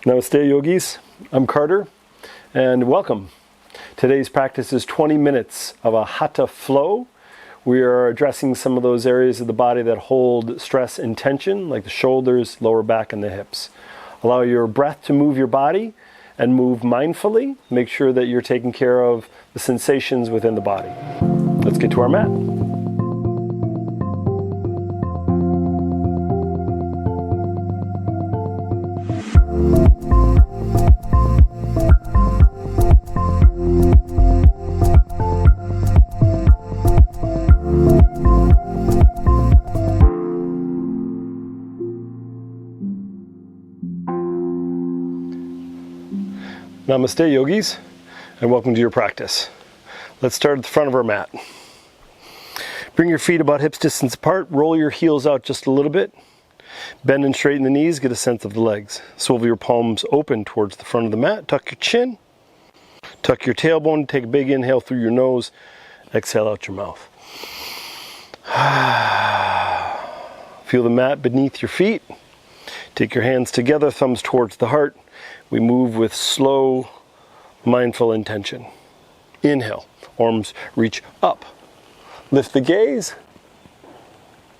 Namaste yogis, I'm Carter and welcome. Today's practice is 20 minutes of a hatha flow. We are addressing some of those areas of the body that hold stress and tension, like the shoulders, lower back, and the hips. Allow your breath to move your body and move mindfully. Make sure that you're taking care of the sensations within the body. Let's get to our mat. Namaste yogis, and welcome to your practice. Let's start at the front of our mat. Bring your feet about hips distance apart, roll your heels out just a little bit, bend and straighten the knees, get a sense of the legs. Swivel your palms open towards the front of the mat, tuck your chin, tuck your tailbone, take a big inhale through your nose, exhale out your mouth. Feel the mat beneath your feet. Take your hands together, thumbs towards the heart. We move with slow, mindful intention. Inhale, arms reach up. Lift the gaze.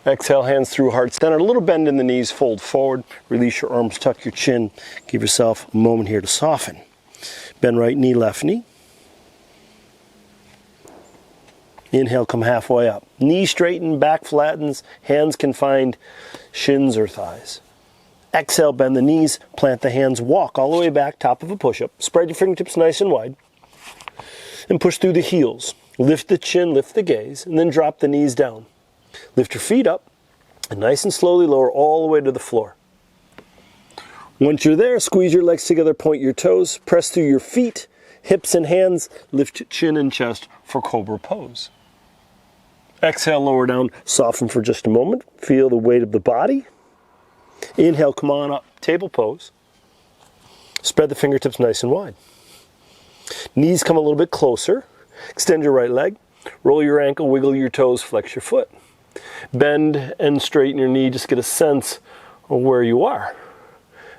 Exhale, hands through heart center. A little bend in the knees, fold forward. Release your arms, tuck your chin. Give yourself a moment here to soften. Bend right knee, left knee. Inhale, come halfway up. Knee straighten, back flattens. Hands can find shins or thighs. Exhale, bend the knees, plant the hands, walk all the way back, top of a push-up. Spread your fingertips nice and wide. And push through the heels. Lift the chin, lift the gaze, and then drop the knees down. Lift your feet up, and nice and slowly lower all the way to the floor. Once you're there, squeeze your legs together, point your toes, press through your feet, hips and hands, lift chin and chest for cobra pose. Exhale, lower down, soften for just a moment. Feel the weight of the body. Inhale, come on up, table pose. Spread the fingertips nice and wide. Knees come a little bit closer. Extend your right leg. Roll your ankle, wiggle your toes, flex your foot. Bend and straighten your knee, just get a sense of where you are.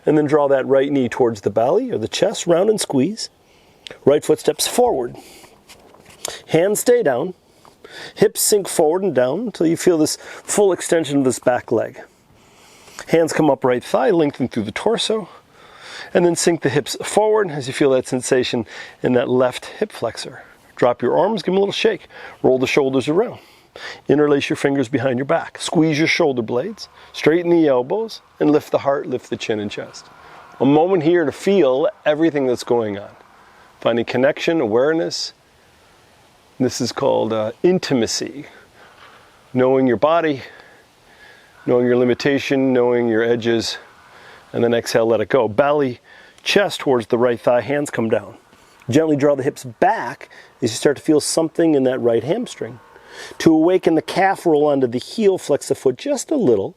And then draw that right knee towards the belly or the chest, round and squeeze. Right foot steps forward. Hands stay down. Hips sink forward and down until you feel this full extension of this back leg. Hands come up right thigh, lengthen through the torso, and then sink the hips forward as you feel that sensation in that left hip flexor. Drop your arms, give them a little shake. Roll the shoulders around. Interlace your fingers behind your back. Squeeze your shoulder blades, straighten the elbows, and lift the heart, lift the chin and chest. A moment here to feel everything that's going on. Finding connection, awareness. This is called intimacy. Knowing your body, knowing your limitation, knowing your edges, and then exhale, let it go. Belly, chest towards the right thigh, hands come down. Gently draw the hips back as you start to feel something in that right hamstring. To awaken the calf, roll onto the heel, flex the foot just a little,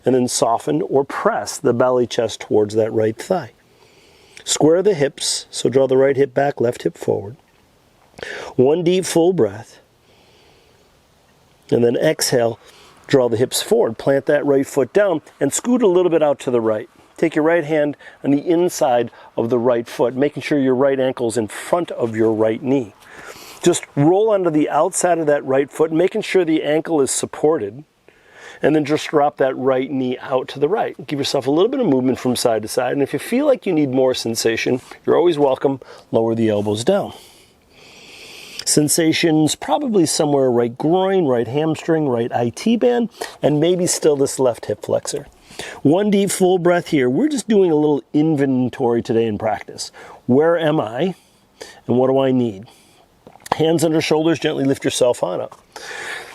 and then soften or press the belly, chest towards that right thigh. Square the hips, so draw the right hip back, left hip forward. One deep, full breath. And then exhale. Draw the hips forward, plant that right foot down, and scoot a little bit out to the right. Take your right hand on the inside of the right foot, making sure your right ankle is in front of your right knee. Just roll onto the outside of that right foot, making sure the ankle is supported, and then just drop that right knee out to the right. Give yourself a little bit of movement from side to side, and if you feel like you need more sensation, you're always welcome. Lower the elbows down. Sensations probably somewhere right groin, right hamstring, right IT band, and maybe still this left hip flexor. One deep full breath here. We're just doing a little inventory today in practice. Where am I and what do I need? Hands under shoulders, gently lift yourself on up.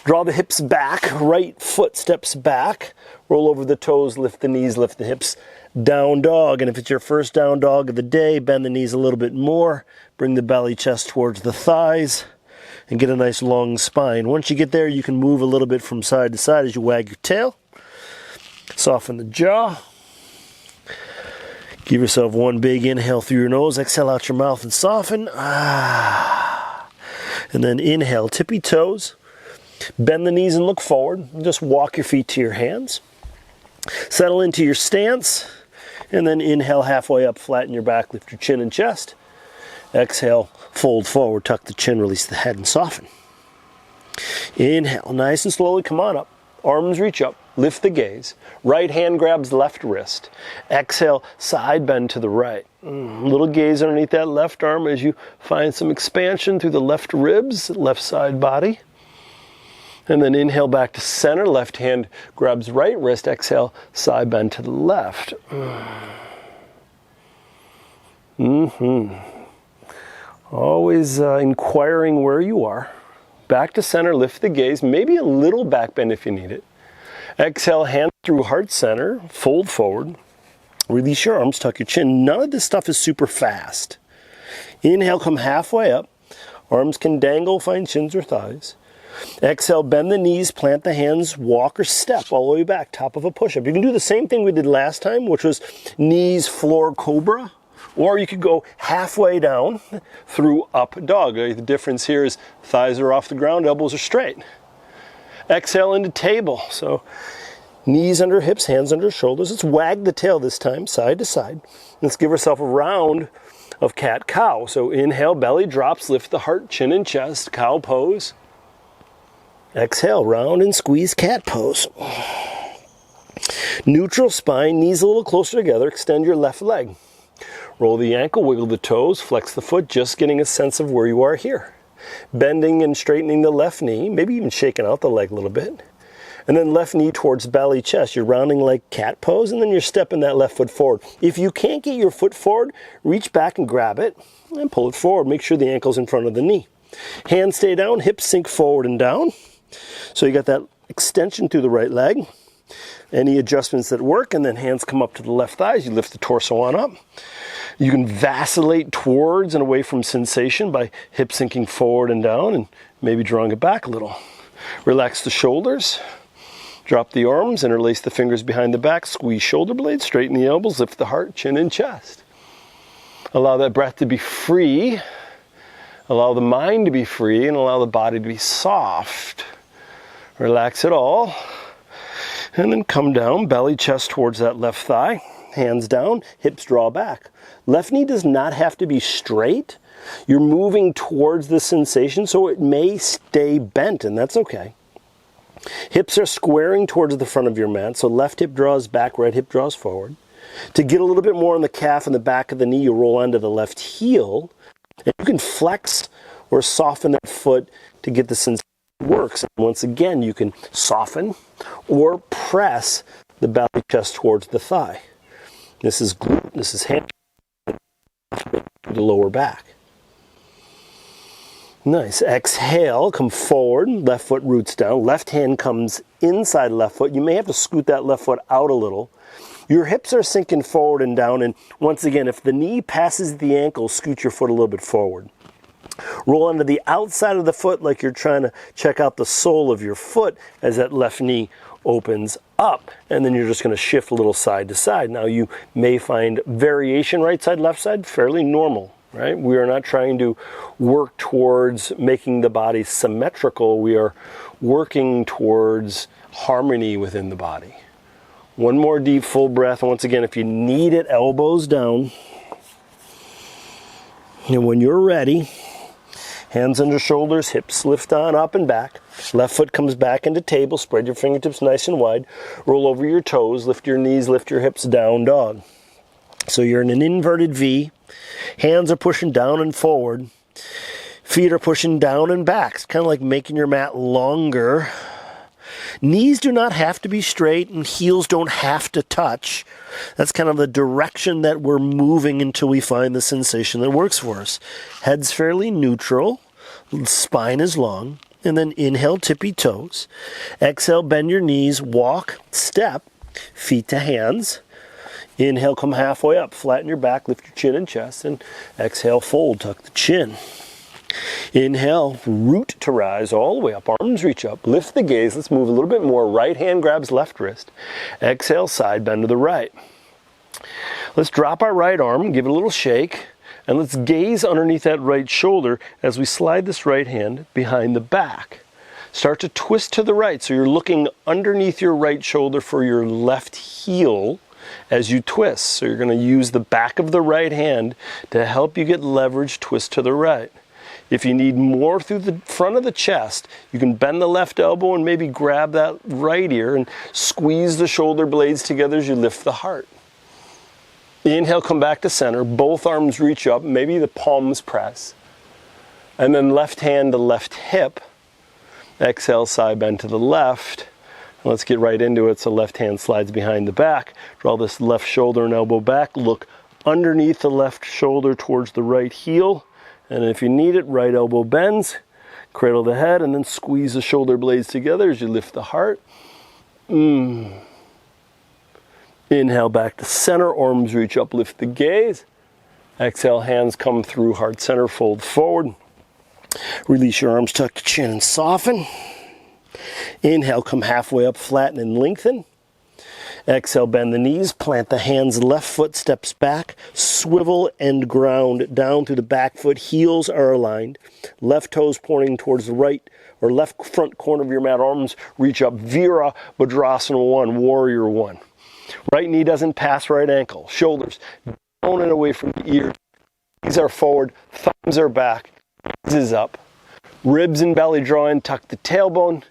Draw the hips back, right foot steps back, roll over the toes, lift the knees, lift the hips. Down dog, and if it's your first down dog of the day, bend the knees a little bit more, bring the belly, chest towards the thighs, and get a nice long spine. Once you get there, you can move a little bit from side to side as you wag your tail. Soften the jaw. Give yourself one big inhale through your nose, exhale out your mouth and soften. And then inhale, tippy toes. Bend the knees and look forward. Just walk your feet to your hands. Settle into your stance. And then inhale halfway up, flatten your back, lift your chin and chest. Exhale, fold forward, tuck the chin, release the head and soften. Inhale, nice and slowly come on up. Arms reach up, lift the gaze. Right hand grabs left wrist. Exhale, side bend to the right. Little gaze underneath that left arm as you find some expansion through the left ribs, left side body. And then inhale back to center, left hand grabs right wrist. Exhale, side bend to the left. Always inquiring where you are. Back to center, lift the gaze, maybe a little back bend if you need it. Exhale, hand through heart center, fold forward. Release your arms, tuck your chin. None of this stuff is super fast. Inhale, come halfway up. Arms can dangle, find shins or thighs. Exhale, bend the knees, plant the hands, walk or step all the way back, top of a push-up. You can do the same thing we did last time, which was knees, floor, cobra. Or you could go halfway down through up dog. The difference here is thighs are off the ground, elbows are straight. Exhale into table. So knees under hips, hands under shoulders. Let's wag the tail this time, side to side. Let's give ourselves a round of cat-cow. So inhale, belly drops, lift the heart, chin and chest, cow pose. Exhale, round and squeeze cat pose. Neutral spine, knees a little closer together. Extend your left leg. Roll the ankle, wiggle the toes, flex the foot, just getting a sense of where you are here. Bending and straightening the left knee, maybe even shaking out the leg a little bit. And then left knee towards belly, chest. You're rounding like cat pose, and then you're stepping that left foot forward. If you can't get your foot forward, reach back and grab it and pull it forward. Make sure the ankle's in front of the knee. Hands stay down, hips sink forward and down. So you got that extension through the right leg. Any adjustments that work, and then hands come up to the left thighs. You lift the torso on up. You can vacillate towards and away from sensation by hip sinking forward and down and maybe drawing it back a little. Relax the shoulders. Drop the arms, interlace the fingers behind the back, squeeze shoulder blades, straighten the elbows, lift the heart, chin and chest. Allow that breath to be free. Allow the mind to be free and allow the body to be soft. Relax it all. And then come down, belly, chest towards that left thigh. Hands down, hips draw back. Left knee does not have to be straight. You're moving towards the sensation, so it may stay bent, and that's okay. Hips are squaring towards the front of your mat, so left hip draws back, right hip draws forward. To get a little bit more on the calf and the back of the knee, you roll onto the left heel, and you can flex or soften that foot to get the sensation that works. And once again, you can soften or press the belly chest towards the thigh. This is glute, this is hamstring, the lower back. Nice. Exhale, come forward, left foot roots down, left hand comes inside left foot. You may have to scoot that left foot out a little. Your hips are sinking forward and down, and once again, if the knee passes the ankle, scoot your foot a little bit forward. Roll onto the outside of the foot like you're trying to check out the sole of your foot as that left knee opens up, and then you're just going to shift a little side to side. Now you may find variation right side, left side fairly normal, right? We are not trying to work towards making the body symmetrical. We are working towards harmony within the body. One more deep full breath. Once again, if you need it, elbows down. And when you're ready, hands under shoulders, hips lift on up and back. Left foot comes back into table. Spread your fingertips nice and wide. Roll over your toes. Lift your knees, lift your hips, down dog. So you're in an inverted V. Hands are pushing down and forward. Feet are pushing down and back. It's kind of like making your mat longer. Knees do not have to be straight and heels don't have to touch. That's kind of the direction that we're moving until we find the sensation that works for us. Head's fairly neutral. Spine is long. And then inhale, tippy toes. Exhale, bend your knees, walk, step, feet to hands. Inhale, come halfway up, flatten your back, lift your chin and chest, and exhale, fold, tuck the chin. Inhale, root to rise all the way up, arms reach up, lift the gaze, let's move a little bit more, right hand grabs left wrist. Exhale, side bend to the right. Let's drop our right arm, give it a little shake, and let's gaze underneath that right shoulder as we slide this right hand behind the back. Start to twist to the right, so you're looking underneath your right shoulder for your left heel. as you twist. So you're going to use the back of the right hand to help you get leverage, twist to the right. If you need more through the front of the chest, you can bend the left elbow and maybe grab that right ear and squeeze the shoulder blades together as you lift the heart. Inhale, come back to center. Both arms reach up, maybe the palms press. And then left hand to left hip. Exhale, side bend to the left. Let's get right into it. So left hand slides behind the back. Draw this left shoulder and elbow back. Look underneath the left shoulder towards the right heel. And if you need it, right elbow bends. Cradle the head and then squeeze the shoulder blades together as you lift the heart. Inhale back to center. Arms reach up, lift the gaze. Exhale, hands come through, heart center, fold forward. Release your arms, tuck the chin and soften. Inhale, come halfway up, flatten and lengthen. Exhale, bend the knees, plant the hands, left foot steps back, swivel and ground down through the back foot. Heels are aligned. Left toes pointing towards the right or left front corner of your mat. Arms reach up, Vira Bhadrasana 1, Warrior 1. Right knee doesn't pass right ankle. Shoulders down and away from the ears. Knees are forward, thumbs are back, knees is up. Ribs and belly draw in, tuck the tailbone.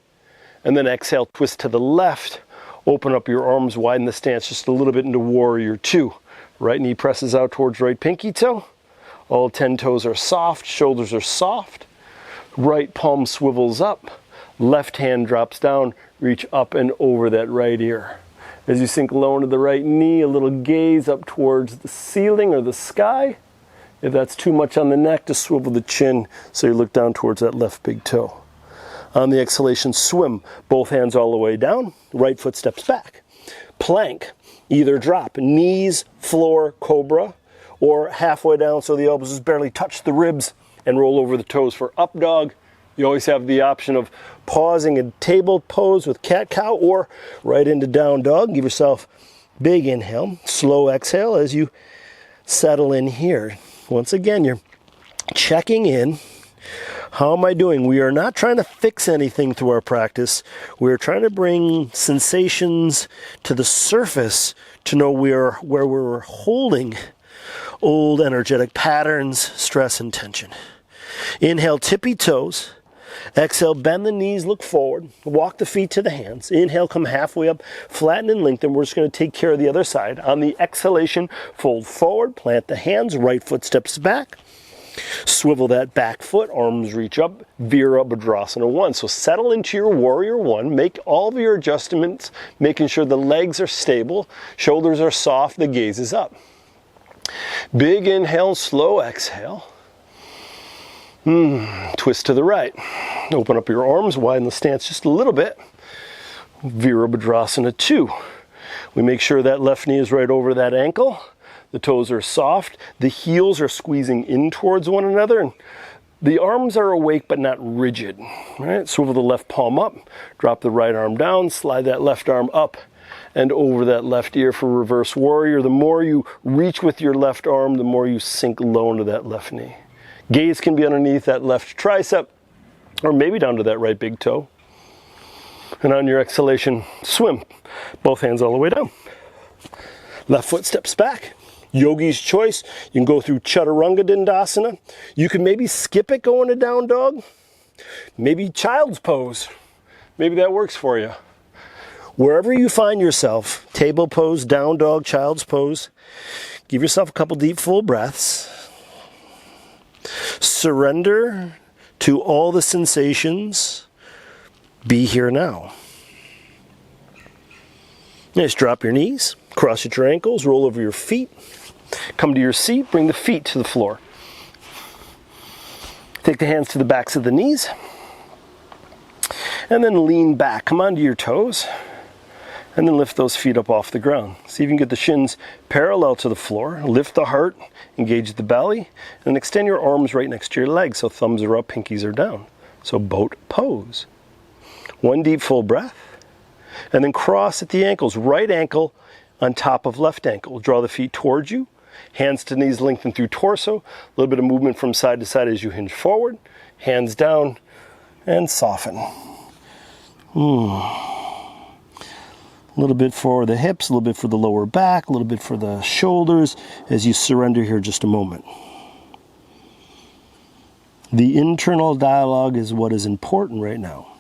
And then exhale, twist to the left. Open up your arms, widen the stance just a little bit into Warrior 2. Right knee presses out towards right pinky toe. All 10 toes are soft, shoulders are soft. Right palm swivels up. Left hand drops down, reach up and over that right ear. As you sink low into the right knee, a little gaze up towards the ceiling or the sky. If that's too much on the neck, just swivel the chin so you look down towards that left big toe. On the exhalation, swim. Both hands all the way down. Right foot steps back. Plank. Either drop. Knees, floor, cobra. Or halfway down so the elbows just barely touch the ribs and roll over the toes for up dog. You always have the option of pausing in table pose with cat-cow or right into down dog. Give yourself big inhale. Slow exhale as you settle in here. Once again, you're checking in. How am I doing? We are not trying to fix anything through our practice. We're trying to bring sensations to the surface to know where we're holding old energetic patterns, stress, and tension. Inhale, tippy toes. Exhale, bend the knees, look forward. Walk the feet to the hands. Inhale, come halfway up, flatten and lengthen. We're just going to take care of the other side. On the exhalation, fold forward, plant the hands, right foot steps back. Swivel that back foot, arms reach up, Vira Bhadrasana 1. So settle into your Warrior 1, make all of your adjustments, making sure the legs are stable, shoulders are soft, the gaze is up. Big inhale, slow exhale. Twist to the right. Open up your arms, widen the stance just a little bit. Vira Bhadrasana 2. We make sure that left knee is right over that ankle. The toes are soft. The heels are squeezing in towards one another. And the arms are awake but not rigid. All right? Swivel the left palm up. Drop the right arm down. Slide that left arm up and over that left ear for reverse warrior. The more you reach with your left arm, the more you sink low into that left knee. Gaze can be underneath that left tricep or maybe down to that right big toe. And on your exhalation, swim. Both hands all the way down. Left foot steps back. Yogi's choice. You can go through Chaturanga Dandasana. You can maybe skip it going to down dog. Maybe child's pose. Maybe that works for you. Wherever you find yourself, table pose, down dog, child's pose, give yourself a couple deep full breaths. Surrender to all the sensations. Be here now. Just drop your knees, cross at your ankles, roll over your feet. Come to your seat, bring the feet to the floor. Take the hands to the backs of the knees. And then lean back, come onto your toes. And then lift those feet up off the ground. See if you can get the shins parallel to the floor. Lift the heart, engage the belly, and extend your arms right next to your legs so thumbs are up, pinkies are down. So boat pose. One deep full breath. And then cross at the ankles. Right ankle on top of left ankle. Draw the feet towards you. Hands to knees lengthen through torso. A little bit of movement from side to side as you hinge forward. Hands down and soften. A little bit for the hips, a little bit for the lower back, a little bit for the shoulders as you surrender here just a moment. The internal dialogue is what is important right now.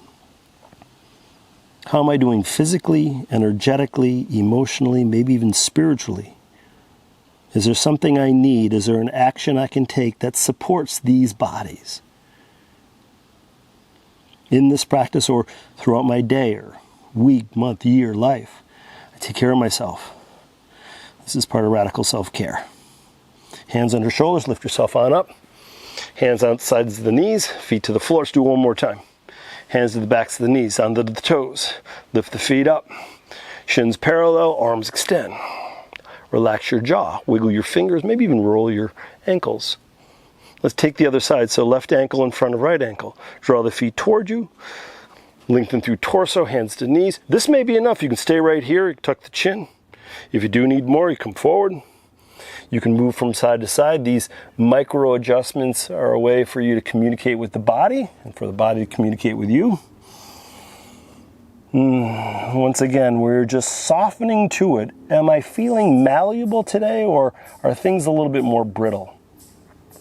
How am I doing physically, energetically, emotionally, maybe even spiritually? Is there something I need? Is there an action I can take that supports these bodies? In this practice or throughout my day or week, month, year, life, I take care of myself. This is part of radical self-care. Hands under shoulders, lift yourself on up. Hands on the sides of the knees, feet to the floor. Let's do it one more time. Hands to the backs of the knees, onto the toes. Lift the feet up. Shins parallel, arms extend. Relax your jaw, wiggle your fingers, maybe even roll your ankles. Let's take the other side. So left ankle in front of right ankle. Draw the feet toward you. Lengthen through torso, hands to knees. This may be enough. You can stay right here, tuck the chin. If you do need more, you come forward. You can move from side to side. These micro adjustments are a way for you to communicate with the body and for the body to communicate with you. Once again, we're just softening to it. Am I feeling malleable today, or are things a little bit more brittle?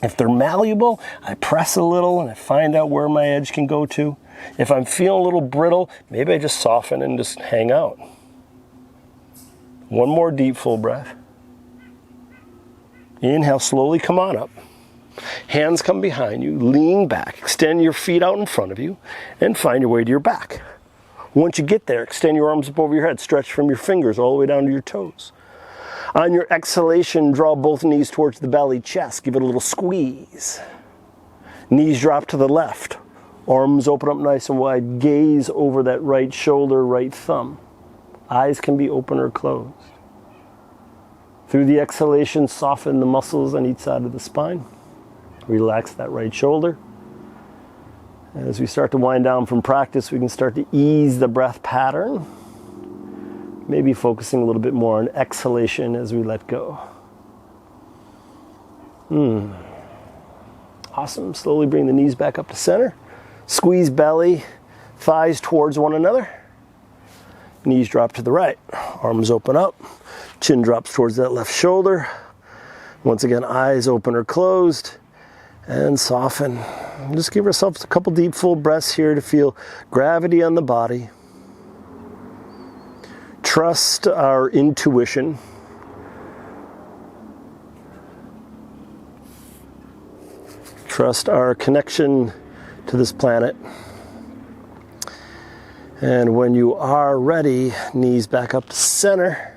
If they're malleable, I press a little and I find out where my edge can go to. If I'm feeling a little brittle, maybe I just soften and just hang out. One more deep, full breath. Inhale, slowly come on up. Hands come behind you, lean back, extend your feet out in front of you, and find your way to your back. Once you get there, extend your arms up over your head, stretch from your fingers all the way down to your toes. On your exhalation, draw both knees towards the belly, chest, give it a little squeeze. Knees drop to the left, arms open up nice and wide, gaze over that right shoulder, right thumb. Eyes can be open or closed. Through the exhalation, soften the muscles on each side of the spine. Relax that right shoulder. As we start to wind down from practice, we can start to ease the breath pattern. Maybe focusing a little bit more on exhalation as we let go. Awesome. Slowly bring the knees back up to center. Squeeze belly, thighs towards one another. Knees drop to the right. Arms open up. Chin drops towards that left shoulder. Once again, eyes open or closed. And soften. Just give ourselves a couple deep, full breaths here to feel gravity on the body. Trust our intuition. Trust our connection to this planet. And when you are ready, knees back up to center.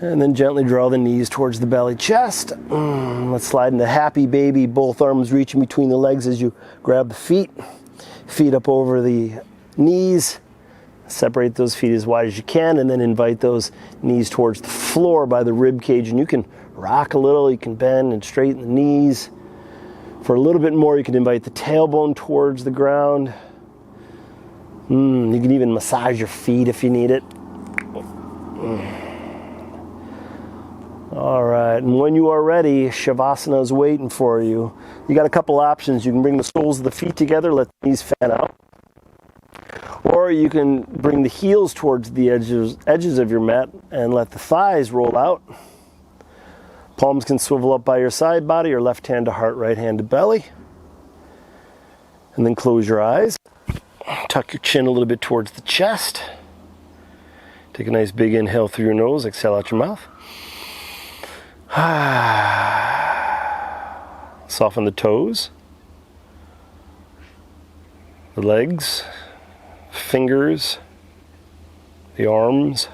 And then gently draw the knees towards the belly, chest. Let's slide into happy baby, both arms reaching between the legs as you grab the feet. Feet up over the knees. Separate those feet as wide as you can, and then invite those knees towards the floor by the rib cage. And you can rock a little, you can bend and straighten the knees. For a little bit more, you can invite the tailbone towards the ground. You can even massage your feet if you need it. All right, and when you are ready, Shavasana is waiting for you. You got a couple options. You can bring the soles of the feet together, let the knees fan out. Or you can bring the heels towards the edges of your mat and let the thighs roll out. Palms can swivel up by your side body, or left hand to heart, right hand to belly. And then close your eyes. Tuck your chin a little bit towards the chest. Take a nice big inhale through your nose, exhale out your mouth. Soften the toes, the legs, fingers, the arms.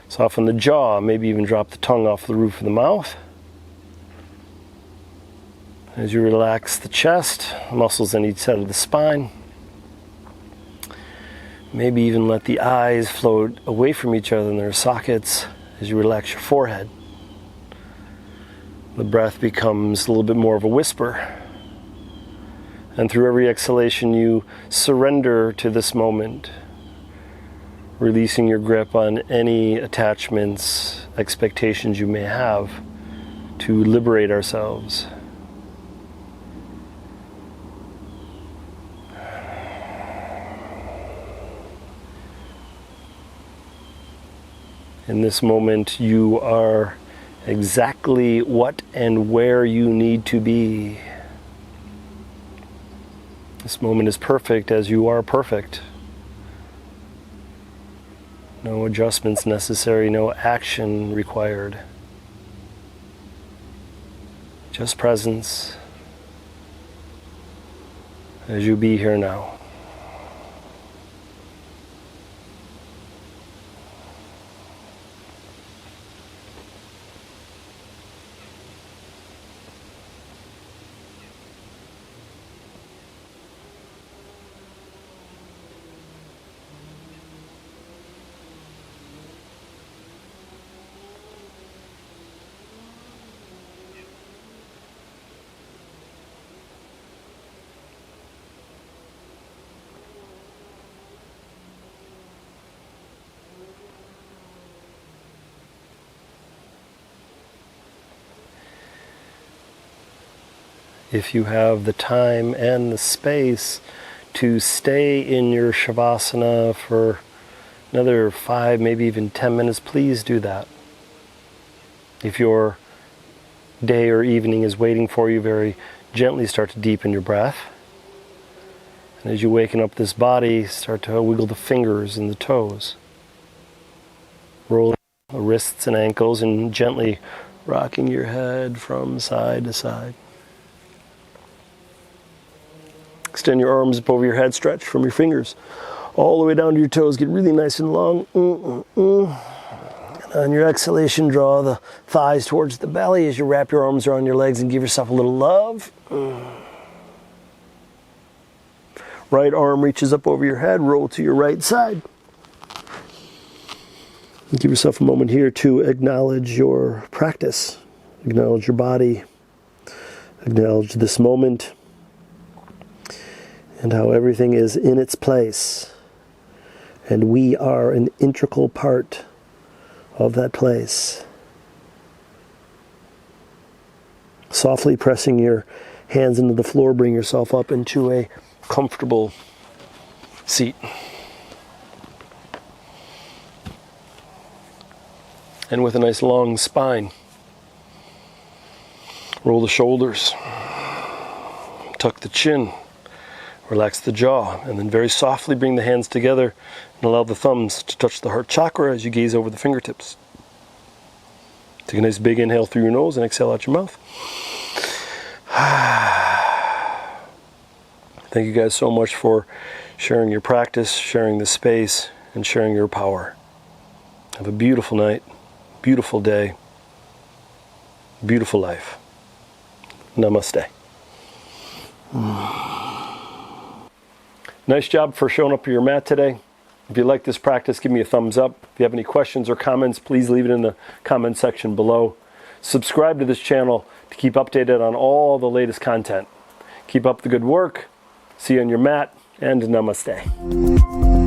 Soften the jaw, maybe even drop the tongue off the roof of the mouth. As you relax the chest, muscles on each side of the spine. Maybe even let the eyes float away from each other in their sockets as you relax your forehead. The breath becomes a little bit more of a whisper. And through every exhalation, you surrender to this moment, releasing your grip on any attachments, expectations you may have to liberate ourselves. In this moment, you are exactly what and where you need to be. This moment is perfect as you are perfect. No adjustments necessary, no action required. Just presence as you be here now. If you have the time and the space to stay in your Shavasana for another 5, maybe even 10 minutes, please do that. If your day or evening is waiting for you, very gently start to deepen your breath. And as you waken up this body, start to wiggle the fingers and the toes. Rolling the wrists and ankles and gently rocking your head from side to side. Extend your arms up over your head, stretch from your fingers all the way down to your toes. Get really nice and long. And on your exhalation, draw the thighs towards the belly as you wrap your arms around your legs and give yourself a little love. Right arm reaches up over your head, roll to your right side. And give yourself a moment here to acknowledge your practice, acknowledge your body, acknowledge this moment, and how everything is in its place. And we are an integral part of that place. Softly pressing your hands into the floor, bring yourself up into a comfortable seat. And with a nice long spine, roll the shoulders, tuck the chin, relax the jaw, and then very softly bring the hands together and allow the thumbs to touch the heart chakra as you gaze over the fingertips. Take a nice big inhale through your nose and exhale out your mouth. Thank you guys so much for sharing your practice, sharing the space, and sharing your power. Have a beautiful night, beautiful day, beautiful life. Namaste. Nice job for showing up for your mat today. If you like this practice, give me a thumbs up. If you have any questions or comments, please leave it in the comment section below. Subscribe to this channel to keep updated on all the latest content. Keep up the good work. See you on your mat, and namaste.